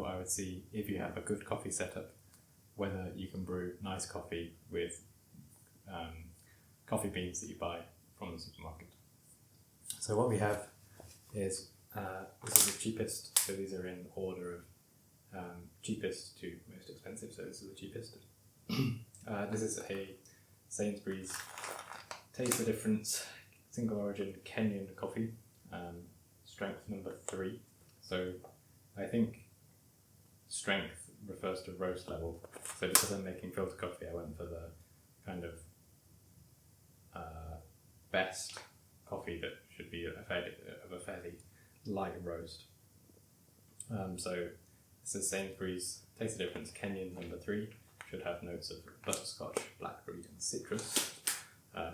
I would see if you have a good coffee setup, whether you can brew nice coffee with coffee beans that you buy from the supermarket. So what we have is, this is the cheapest, so these are in order of cheapest to most expensive, so this is the cheapest. This is a Sainsbury's Taste the Difference single origin Kenyan coffee, strength number 3. So I think strength refers to roast level. So because I'm making filter coffee, I went for the kind of best coffee that should be of a fairly light roast. So this is Sainsbury's Taste the Difference Kenyan number 3. Should have notes of butterscotch, blackberry and citrus.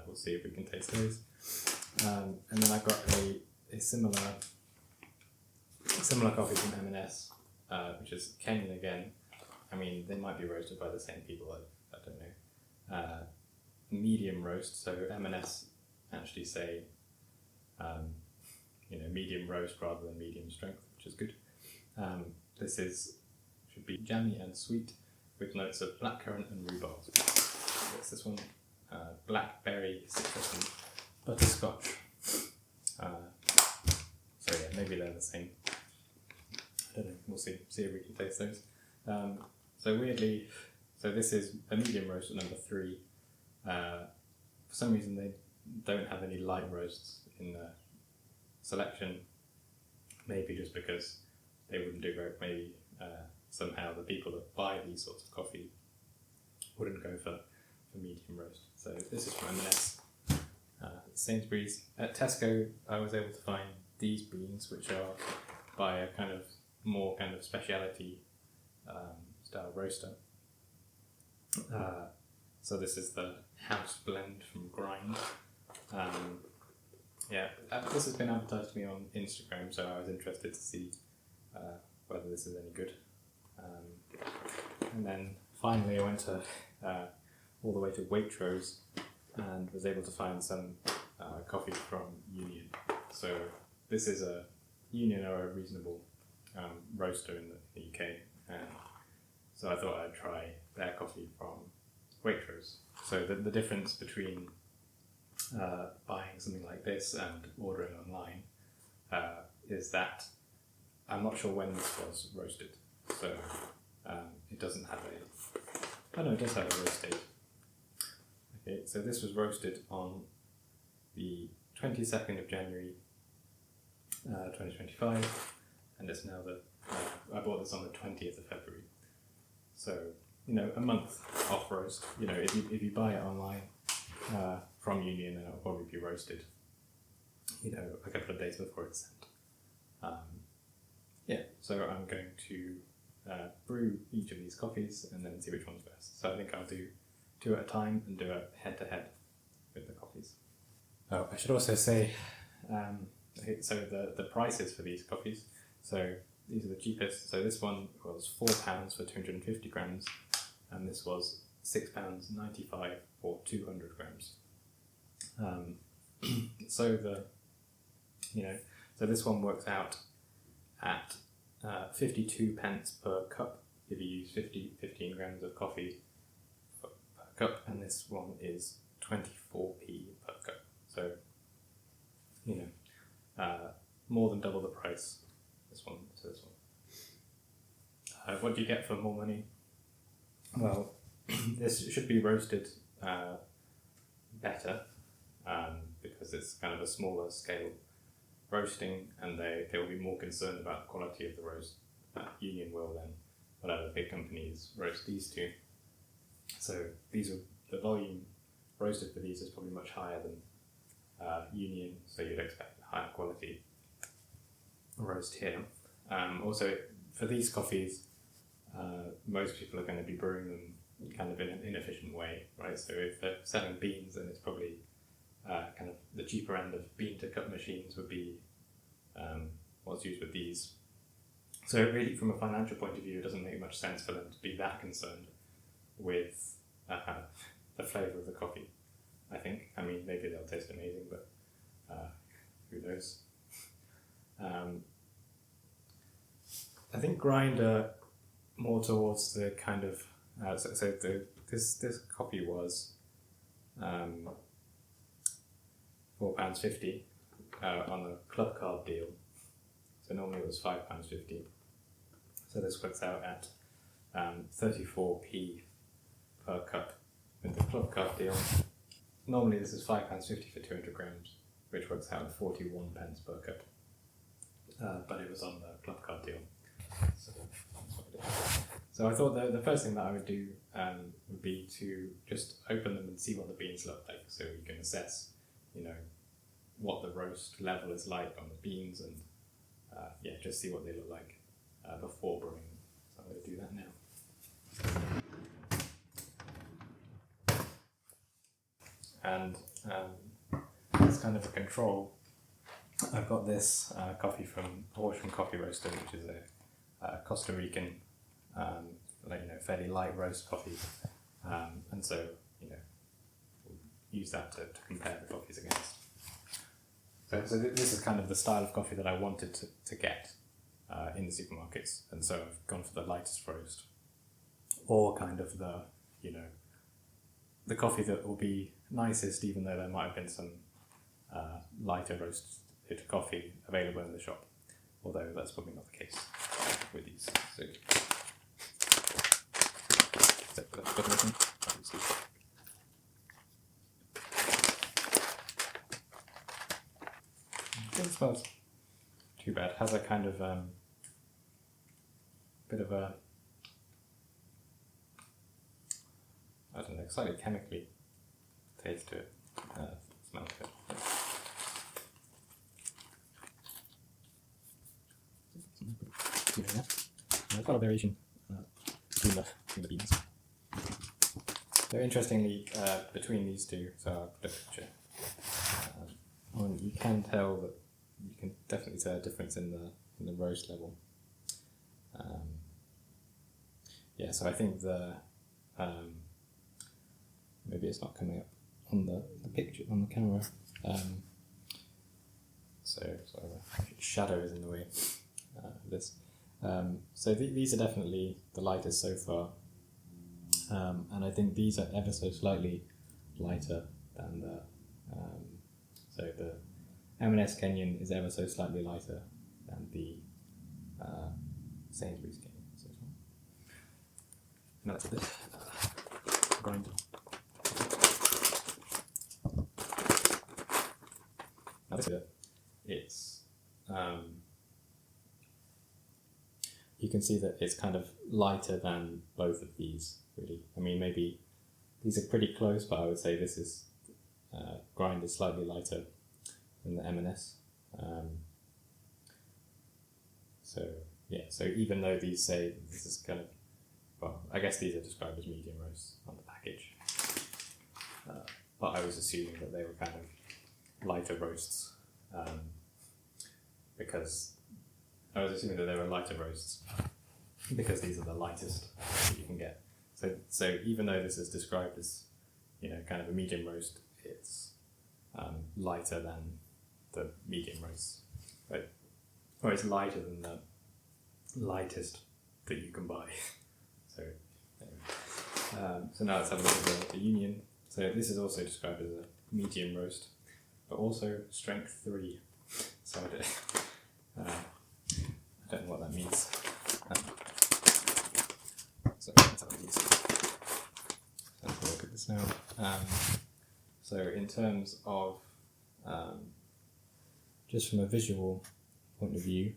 We'll see if we can taste those. And then I got a similar coffee from M&S, which is Kenyan again. I mean, they might be roasted by the same people, I don't know. Medium roast, so M&S actually say, medium roast rather than medium strength, which is good. This should be jammy and sweet with notes of blackcurrant and rhubarb. What's this one? Blackberry, citrus and butterscotch. So yeah, maybe they're the same. I don't know, we'll see if we can taste those. So weirdly, this is a medium roast at number 3. For some reason they don't have any light roasts in the selection, maybe just because they wouldn't do very, maybe somehow the people that buy these sorts of coffee wouldn't go for medium roast. So this is from M&S. Sainsbury's. At Tesco I was able to find these beans, which are by a more speciality style roaster. So this is the house blend from Grind. This has been advertised to me on Instagram, so I was interested to see whether this is any good. And then finally I went to all the way to Waitrose and was able to find some coffee from Union. So this is a Union are a reasonable roaster in the UK, and so I thought I'd try their coffee from Waitrose. So the difference between buying something like this and ordering online is that I'm not sure when this was roasted. So it doesn't have it does have a roast date. Okay, so this was roasted on the 22nd of January 2025, and it's now I bought this on the 20th of February. So, a month off roast. If you buy it online from Union, then it'll probably be roasted, a couple of days before it's sent. So I'm going to brew each of these coffees and then see which one's best. So I think I'll do 2 at a time and do a head-to-head with the coffees. Oh, I should also say, so the prices for these coffees, so these are the cheapest. So this one was £4 for 250 grams, and this was £6.95 for 200 grams. So this one works out at 52 pence per cup if you use 15 grams of coffee per cup, and this one is 24p per cup. So, more than double the price, this one to this one. What do you get for more money? Well, this should be roasted better, because it's kind of a smaller scale roasting, and they will be more concerned about the quality of the roast. Union will than whatever big companies roast these to. So the volume roasted for these is probably much higher than Union, so you'd expect a higher quality roast here. Also, for these coffees, most people are going to be brewing them kind of in an inefficient way, right? So if they're selling beans, then it's probably kind of the cheaper end of bean to cup machines would be what's used with these. So really, from a financial point of view, it doesn't make much sense for them to be that concerned with the flavour of the coffee, I think. I mean, maybe they'll taste amazing, but who knows? I think Grind are more towards the kind of this coffee was £4.50 on a club card deal. So normally it was £5.50. So this works out at 34p per cup with the club card deal. Normally this is £5.50 for 200 grams, which works out at 41 pence per cup. But it was on the club card deal. So that's what it is. So I thought the first thing that I would do would be to just open them and see what the beans look like, so you can assess, what the roast level is like on the beans, and just see what they look like before brewing. So I'm going to do that now. And as kind of a control, I've got this coffee from Horsham Coffee Roaster, which is a Costa Rican, fairly light roast coffee, and so we'll use that to compare the coffees against. So this is kind of the style of coffee that I wanted to get in the supermarkets, and so I've gone for the lightest roast, or kind of the coffee that will be nicest, even though there might have been some lighter roasted coffee available in the shop, although that's probably not the case with these. It smells too bad. Has a kind of bit of a, I don't know, slightly chemically taste to it. Smells good. I've got a variation between the beans. So interestingly, between these two, so I'll put a picture. You can tell that you can definitely tell a difference in the roast level. So I think maybe it's not coming up on the picture on the camera. So sort of a shadow is in the way of this. So these are definitely the lightest so far, and I think these are ever so slightly lighter than the M&S Kenyan is ever so slightly lighter than the Sainsbury's Kenyan. So now that's a bit grind. Now this it's you can see that it's kind of lighter than both of these, really. I mean, maybe these are pretty close, but I would say this is grind is slightly lighter than the M&S. So even though these say this is kind of, well, I guess these are described as medium roasts on the package, but I was assuming that they were kind of lighter roasts, because I was assuming that they were lighter roasts because these are the lightest that you can get. So even though this is described as, kind of a medium roast, it's lighter than the medium roast, right? Or it's lighter than the lightest that you can buy. So anyway. So now let's have a look at the Union. So this is also described as a medium roast, but also strength 3. So I don't know what that means. So let's have a look at this now. So in terms of just from a visual point of view,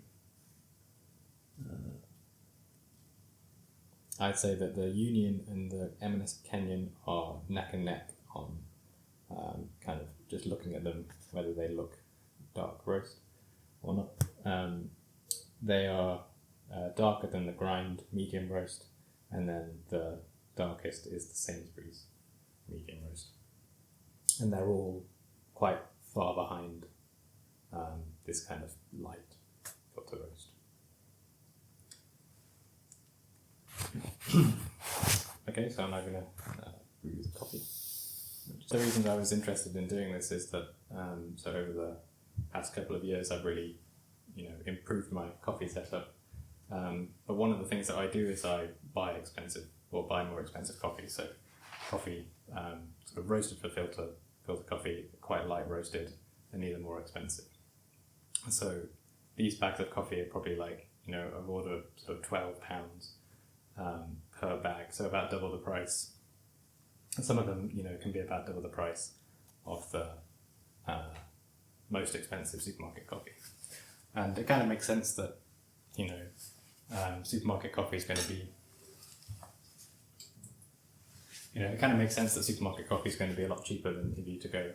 I'd say that the Union and the M&S Kenyan are neck and neck on kind of just looking at them, whether they look dark roast or not. They are darker than the grind medium roast, and then the darkest is the Sainsbury's medium roast. And they're all quite far behind this kind of light filter roast. Okay, so I'm now going to brew the coffee. The reason I was interested in doing this is that so over the past couple of years I've really improved my coffee setup, But one of the things that I do is I buy more expensive coffee. So coffee sort of roasted for filter coffee, quite light roasted, and either more expensive. So these bags of coffee are probably like, of order sort of £12 per bag, so about double the price. Some of them, can be about double the price of the most expensive supermarket coffee. And it kind of makes sense that, supermarket coffee is going to be, it kind of makes sense that supermarket coffee is going to be a lot cheaper than if you to go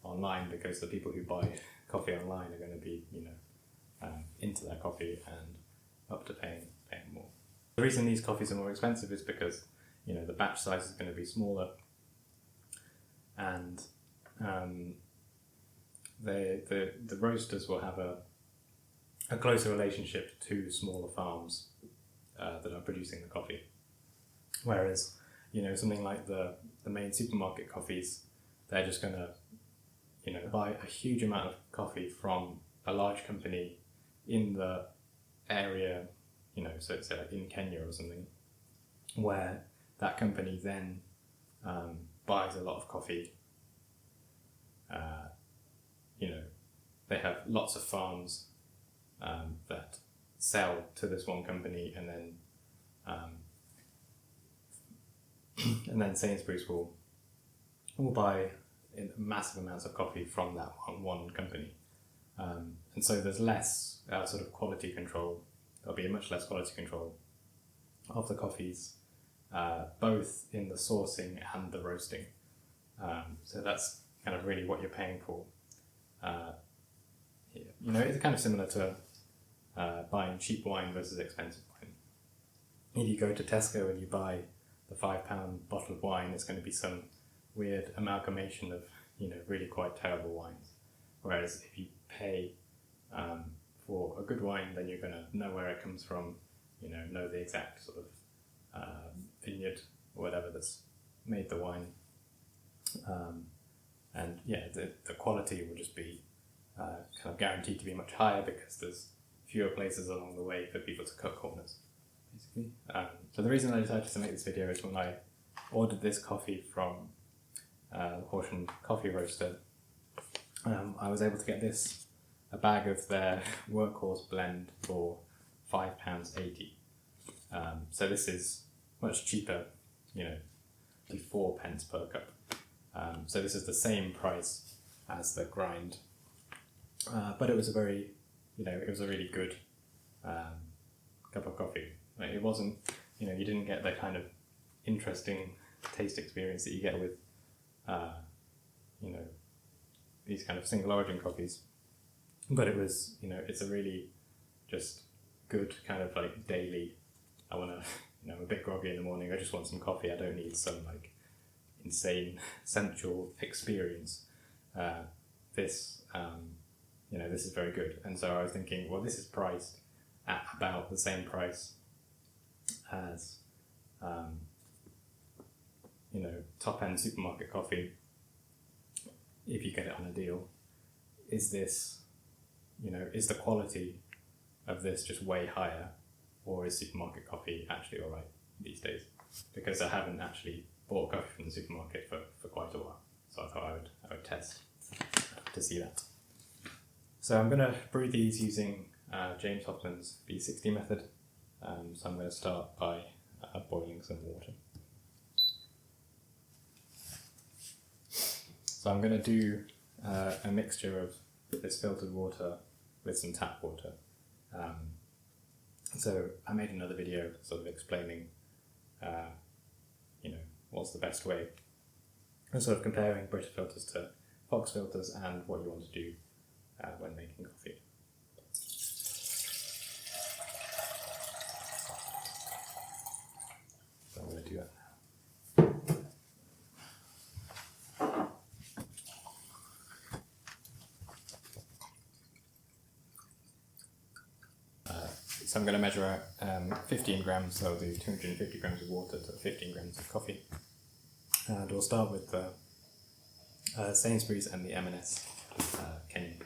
online, because the people who buy coffee online are going to be, into their coffee and up to paying more. The reason these coffees are more expensive is because, the batch size is going to be smaller, and the roasters will have a closer relationship to smaller farms that are producing the coffee. Whereas, something like the main supermarket coffees, they're just going to, buy a huge amount of coffee from a large company in the area, so it's like in Kenya or something, where that company then buys a lot of coffee. They have lots of farms that sell to this one company, and then Sainsbury's will buy massive amounts of coffee from that one company. And so there's less sort of quality control. There'll be a much less quality control of the coffees, both in the sourcing and the roasting. So that's kind of really what you're paying for. It's kind of similar to buying cheap wine versus expensive wine. If you go to Tesco and you buy the £5 bottle of wine, it's going to be some weird amalgamation of, really quite terrible wines. Whereas if you pay for a good wine, then you're going to know where it comes from, know the exact sort of vineyard or whatever that's made the wine. The quality will just be kind of guaranteed to be much higher, because there's fewer places along the way for people to cut corners, basically. So the reason I decided to make this video is when I ordered this coffee from Horsham Coffee Roaster, I was able to get a bag of their workhorse blend for £5.80. So this is much cheaper, 4 pence per cup. So this is the same price as the grind, but it was a very, it was a really good cup of coffee. Like, it wasn't, you didn't get the kind of interesting taste experience that you get with, these kind of single origin coffees. But it was, it's a really just good kind of like daily, I want to, I'm a bit groggy in the morning, I just want some coffee, I don't need some like insane sensual experience. This is very good. And so I was thinking, well, this is priced at about the same price as, top-end supermarket coffee, if you get it on a deal. Is this, is the quality of this just way higher, or is supermarket coffee actually alright these days? Because I haven't actually bought coffee from the supermarket for quite a while, so I thought I would test to see that. So I'm going to brew these using James Hoffman's V60 method. So I'm going to start by boiling some water. So I'm going to do a mixture of this filtered water with some tap water. So I made another video sort of explaining, what's the best way, and sort of comparing British filters to Fox filters and what you want to do when making coffee. So I'm going to do that now. So I'm going to measure out 15 grams, so I'll do 250 grams of water to 15 grams of coffee. And we'll start with the Sainsbury's and the M&S Kenyan.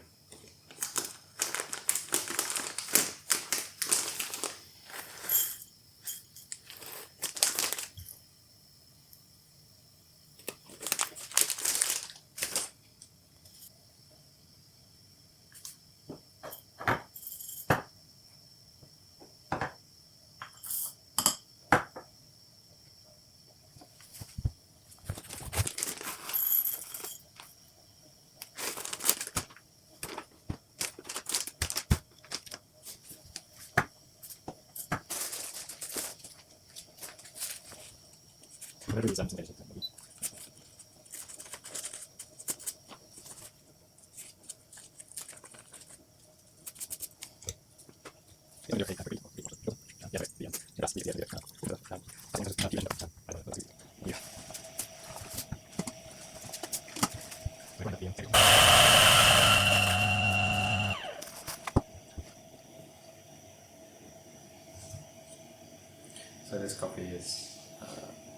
So this coffee is,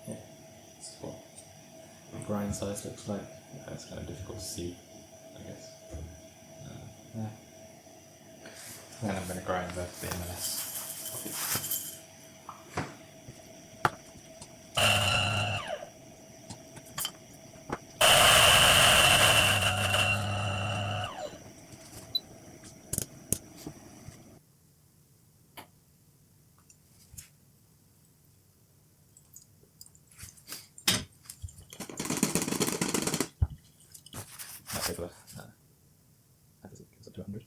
yeah, this is what the grind size looks like. It's kind of difficult to see, I guess. Yeah. Then I'm going to grind the MLS coffee. That is it, goes up to 100.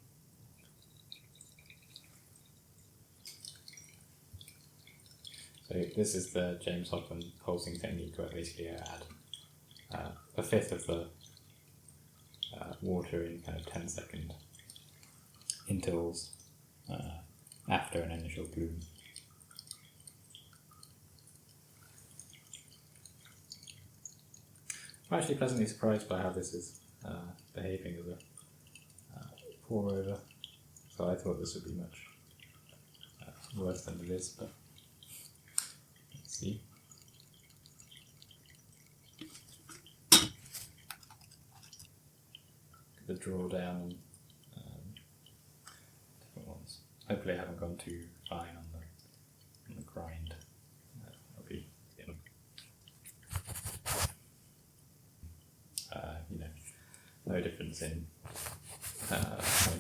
So this is the James Hodgman pulsing technique, where basically I add a fifth of the water in kind of 10-second intervals after an initial bloom. I'm actually pleasantly surprised by how this is behaving as a pour over. So I thought this would be much worse than it is, but let's see. The drawdown and different ones. Hopefully I haven't gone too fine on the grind. That'll be, no difference in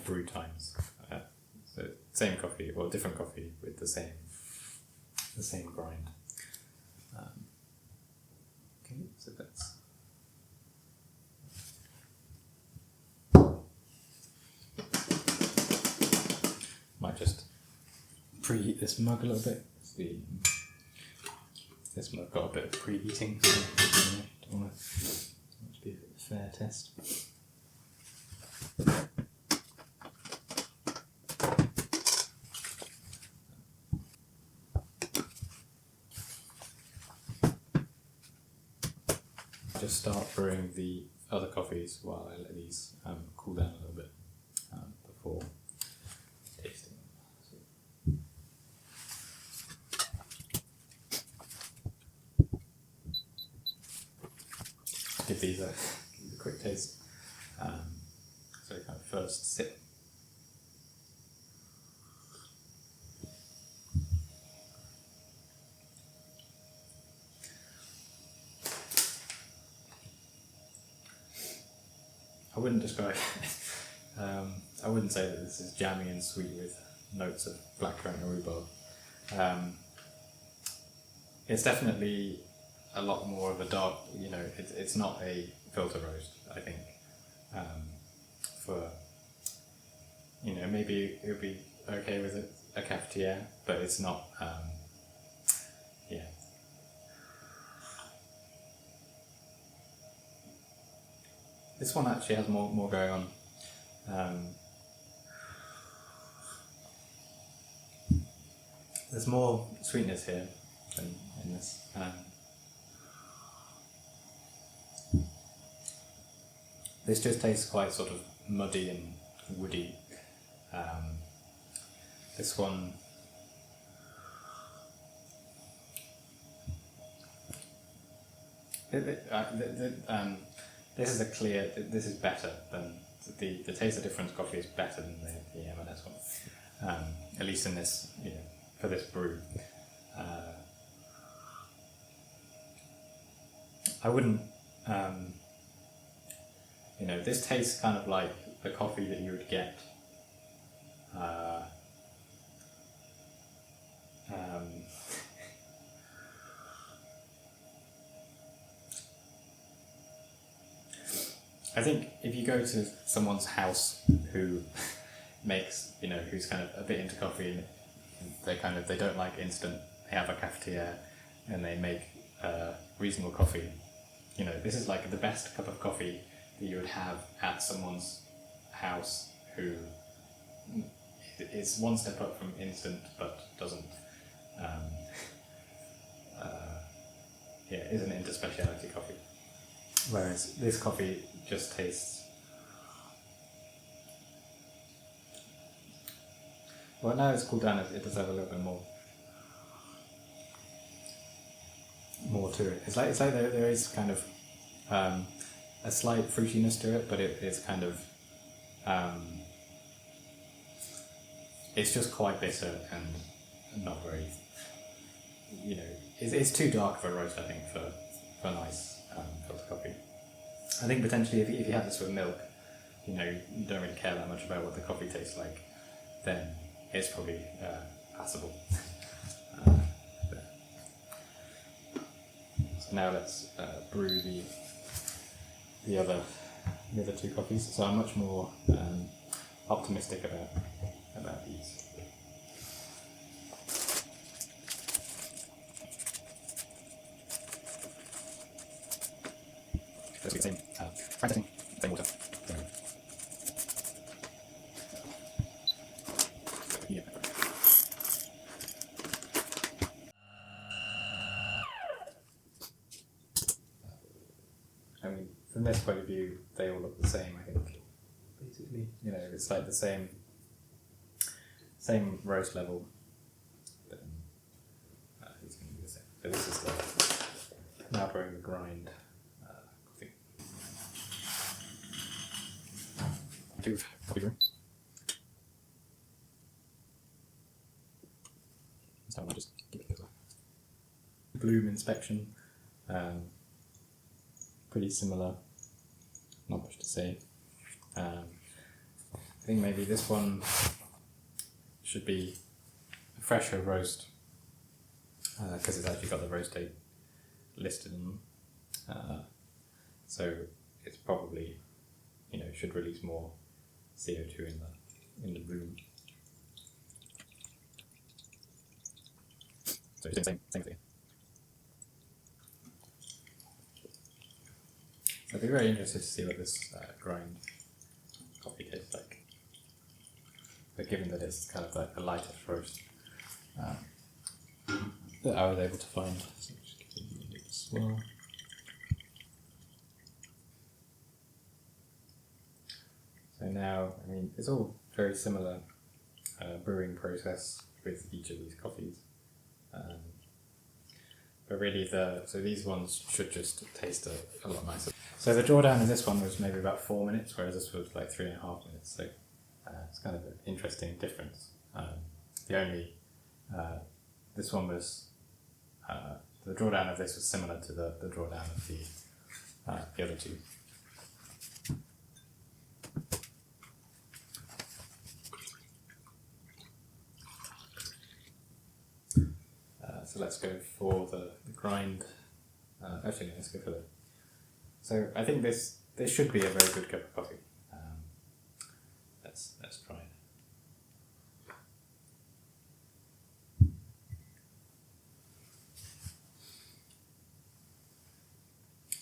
brew times. So same coffee, or different coffee with the same grind. Okay, so that's. Might just preheat this mug a little bit. This mug got a bit of preheating, so don't want to be a fair test. Just start brewing the other coffees while I let these cool down a little bit before tasting them. Give these a quick taste. So kind of first sip. I wouldn't describe I wouldn't say that this is jammy and sweet with notes of blackcurrant or rhubarb. It's definitely a lot more of a dark, it's not a filter roast, I think. For, maybe it would be okay with a cafetiere, but it's not, yeah. This one actually has more going on. There's more sweetness here than in this. This just tastes quite sort of muddy and woody. This one, this is this is better than the taste of difference coffee is better than the M&S one, at least in this, for this brew. I wouldn't, this tastes kind of like the coffee that you would get I think if you go to someone's house who makes, who's kind of a bit into coffee and they don't like instant, they have a cafetiere and they make reasonable coffee. You know, this is like the best cup of coffee that you would have at someone's house who is one step up from instant but doesn't, isn't into specialty coffee. Whereas this coffee just tastes, well, now it's cooled down, it does have a little bit more to it. It's like there is kind of a slight fruitiness to it, but it's kind of it's just quite bitter and not very, you know, it's too dark of a roast, I think, for a nice filter coffee. I think potentially if you had this with milk, you know, you don't really care that much about what the coffee tastes like, then it's probably passable. So now let's brew the other two coffees. So I'm much more optimistic about these. Let's do the same practicing, same water. Yeah. I mean, from this point of view, they all look the same, I think. Basically, you know, it's like the same roast level. But, it's going to be the same. So this is now brewing the grind coffee. Coffee room. So I'll just give it a bloom inspection. Pretty similar, not much to say. I think maybe this one should be a fresher roast because it's actually got the roast date listed on them. So it's probably, you know, should release more CO2 in the bloom. So same thing. I'd be very interested to see what this grind coffee tastes like. But given that it's kind of like a lighter roast that I was able to find. So just give it a little swirl. So now, I mean, it's all very similar brewing process with each of these coffees. But really, so these ones should just taste a lot nicer. So the drawdown of this one was maybe about 4 minutes, whereas this was like 3.5 minutes. So it's kind of an interesting difference. This one was, the drawdown of this was similar to the drawdown of the other two. So let's go for the grind. Actually, no, let's go for the. So I think this should be a very good cup of coffee. Let's try it.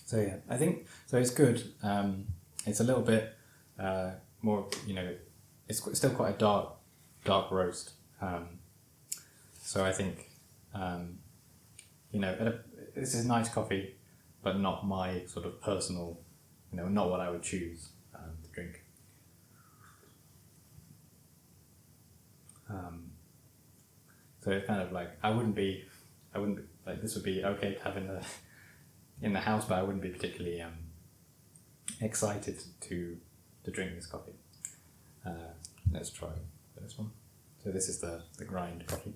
So yeah, I think so. It's good. It's a little bit more. You know, it's still quite a dark roast. So I think. You know, this is nice coffee, but not my sort of personal, you know, not what I would choose to drink. So it's kind of like I wouldn't be like, this would be okay to have in the house, but I wouldn't be particularly excited to drink this coffee. Let's try this one. So this is the grind coffee.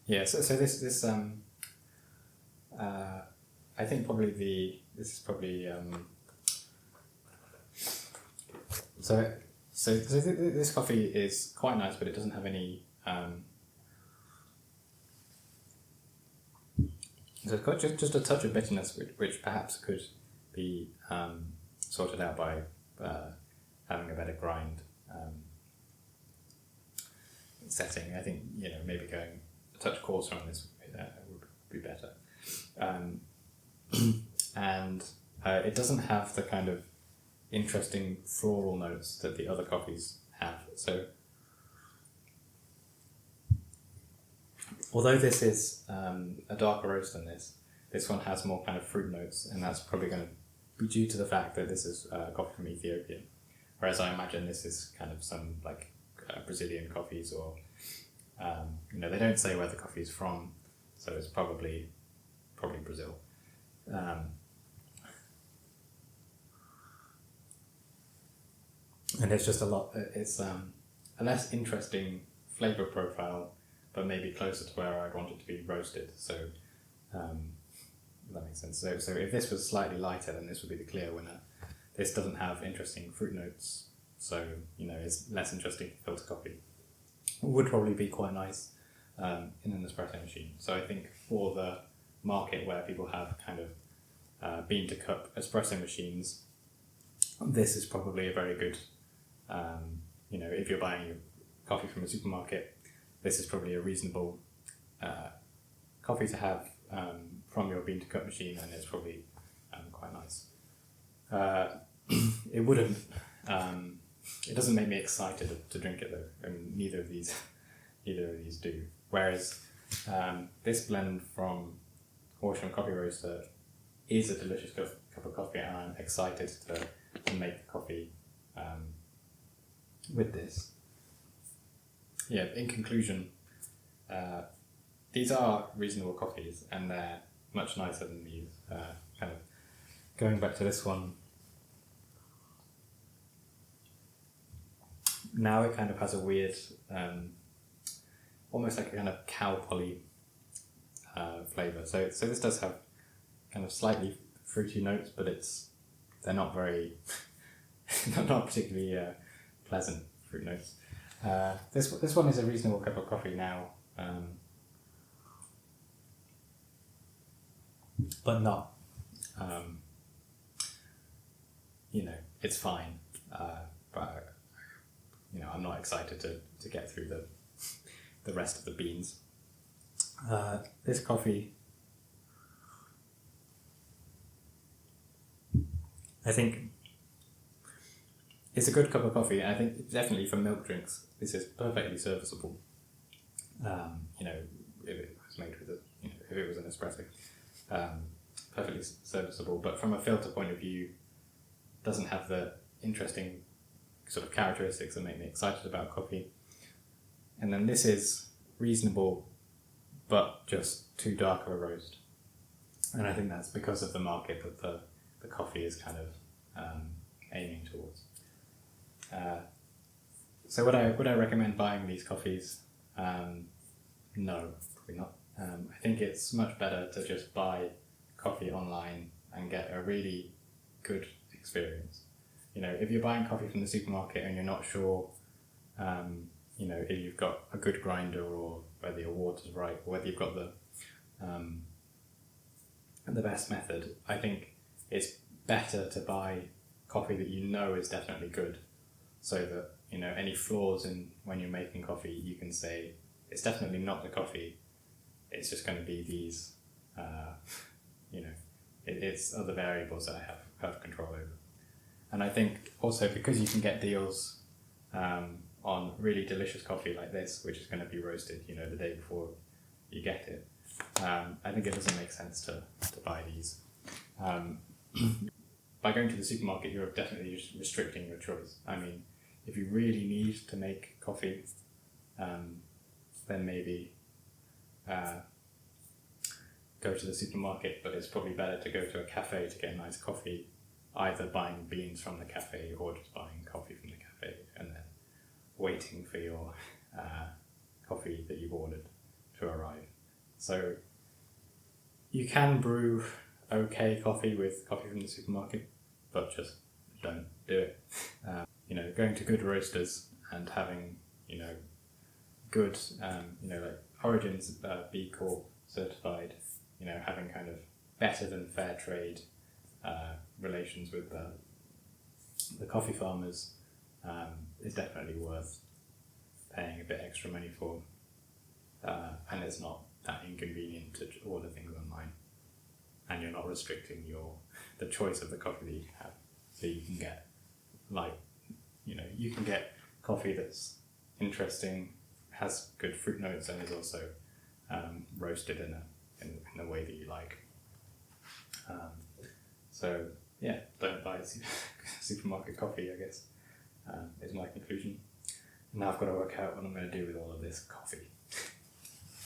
Yeah, so this I think probably this is probably so this coffee is quite nice, but it doesn't have any so it's got just a touch of bitterness, which perhaps could be sorted out by having a better grind setting. I think, maybe going a touch coarser on this would be better. And it doesn't have the kind of interesting floral notes that the other coffees have. So although this is a darker roast than this one has more kind of fruit notes, and that's probably going to be due to the fact that this is coffee from Ethiopia, whereas I imagine this is kind of some like Brazilian coffees, or they don't say where the coffee is from, so it's probably Brazil. And it's just it's a less interesting flavour profile, but maybe closer to where I'd want it to be roasted. So that makes sense. So if this was slightly lighter, then this would be the clear winner. This doesn't have interesting fruit notes, so it's less interesting to filter coffee. It would probably be quite nice in an espresso machine. So I think for the market where people have kind of bean to cup espresso machines, this is probably a very good. If you're buying your coffee from a supermarket, this is probably a reasonable coffee to have from your bean to cup machine, and it's probably quite nice. It wouldn't. It doesn't make me excited to drink it though. I mean, neither of these do. Whereas this blend from Horsham Coffee Roaster is a delicious cup of coffee, and I'm excited to make coffee with this. Yeah, in conclusion, these are reasonable coffees, and they're much nicer than these. Kind of going back to this one, now it kind of has a weird, almost like a kind of cow poly flavour. So this does have kind of slightly fruity notes, but they're not very, not particularly pleasant fruit notes. This one is a reasonable cup of coffee now, but not, it's fine. But I'm not excited to get through the rest of the beans. This coffee, I think, it's a good cup of coffee. I think definitely for milk drinks, this is perfectly serviceable. If it was made with if it was an espresso, perfectly serviceable. But from a filter point of view, doesn't have the interesting sort of characteristics that make me excited about coffee. And then this is reasonable, but just too dark of a roast. And I think that's because of the market that the coffee is kind of aiming towards. So would I recommend buying these coffees? No, probably not. I think it's much better to just buy coffee online and get a really good experience. If you're buying coffee from the supermarket and you're not sure, if you've got a good grinder, or whether your water's right, or whether you've got the best method, I think it's better to buy coffee that is definitely good, so that any flaws in when you're making coffee, you can say it's definitely not the coffee, it's just going to be these it's other variables that I have control over. And I think also because you can get deals on really delicious coffee like this, which is going to be roasted the day before you get it, I think it doesn't make sense to buy these. By going to the supermarket, you're definitely restricting your choice. I mean, if you really need to make coffee, then maybe go to the supermarket, but it's probably better to go to a cafe to get a nice coffee, either buying beans from the cafe or just buying coffee from the cafe and then waiting for your coffee that you've ordered to arrive. So you can brew okay coffee with coffee from the supermarket, but just don't do it. Going to good roasters and having good like Origin's B Corp certified, having kind of better than fair trade relations with the coffee farmers is definitely worth paying a bit extra money for, and it's not that inconvenient to order things online, and you're not restricting the choice of the coffee that you can have. So you can get you can get coffee that's interesting, has good fruit notes, and is also roasted in a way that you like. So yeah, don't buy supermarket coffee, I guess, is my conclusion. Now I've got to work out what I'm going to do with all of this coffee.